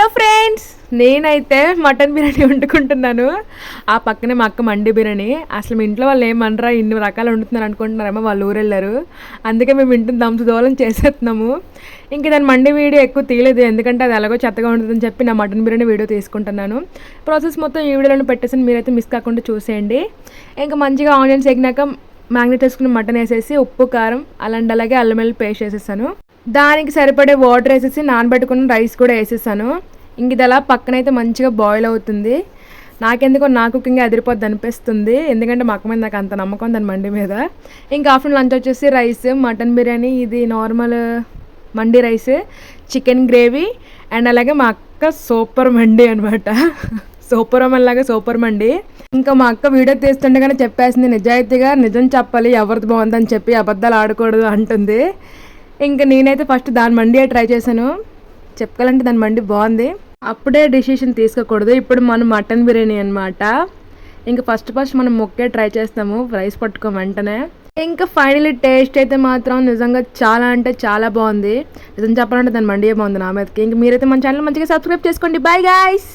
Hello friends, నేనైతే mutton biryani వండుకుంటున్నాను. ఆ పక్కనే మా అక్క మండి బిర్యానీ. అసలు మీ ఇంట్లో వాళ్ళు ఏమనరా, ఇన్ని రకాలు వండుతున్నారు అనుకుంటున్నారేమో, వాళ్ళు ఊరు వెళ్ళారు. అందుకే మేము ఇంటిని దోలం చేసేస్తున్నాము. ఇంక దాని మండి వీడియో ఎక్కువ తీయలేదు, ఎందుకంటే అది ఎలాగో చెత్తగా ఉంటుందని చెప్పి నా మటన్ బిర్యానీ వీడియో తీసుకుంటున్నాను. ప్రాసెస్ మొత్తం ఈ వీడియోలో పెట్టేసి మీరైతే మిస్ కాకుండా చూసేయండి. ఇంకా మంచిగా ఆనియన్స్ ఎగినాక మ్యాగ్నెట్ వేసుకుని మటన్ వేసేసి ఉప్పు కారం అలాగే అల్లం వెల్లుల్లి పేస్ట్ వేసేసాను. దానికి సరిపడే వాటర్ వేసేసి నానబెట్టుకుని రైస్ కూడా వేసేసాను. ఇంక ఇది అలా పక్కనైతే మంచిగా బాయిల్ అవుతుంది. నాకెందుకో నా కుకింగ్ అదిరిపోద్ది అనిపిస్తుంది, ఎందుకంటే మా అక్క మీద నాకు అంత నమ్మకం దాని మండి మీద. ఇంకా ఆఫ్టర్నూన్ లంచ్ వచ్చేసి రైస్, మటన్ బిర్యానీ, ఇది normal mandi rice, chicken gravy and అలాగే మా అక్క సూపర్ మండి అనమాట. సూపర్ అమ్మన్ లాగా సూపర్ మండి. ఇంకా మా అక్క వీడియో తీస్తుండగానే చెప్పేసింది, నిజాయితీగా నిజం చెప్పాలి, ఎవరిది బాగుందని చెప్పి అబద్ధాలు ఆడకూడదు అంటుంది. ఇంకా నేనైతే ఫస్ట్ దాని మండి ట్రై చేశాను. చెప్పుకోవాలంటే దాని మండి బాగుంది. అప్పుడే డిసిషన్ తీసుకోకూడదు, ఇప్పుడు మనం మటన్ బిర్యానీ అనమాట. ఇంకా ఫస్ట్ మనం మొక్కే ట్రై చేస్తాము, రైస్ పట్టుకోం వెంటనే. ఇంకా ఫైనలీ టేస్ట్ అయితే మాత్రం నిజంగా చాలా అంటే చాలా బాగుంది. నిజం చెప్పాలంటే దాని మండియే బాగుంది నా మీదకి. ఇంక మీరైతే మన ఛానల్ మంచిగా సబ్స్క్రైబ్ చేసుకోండి. Bye guys.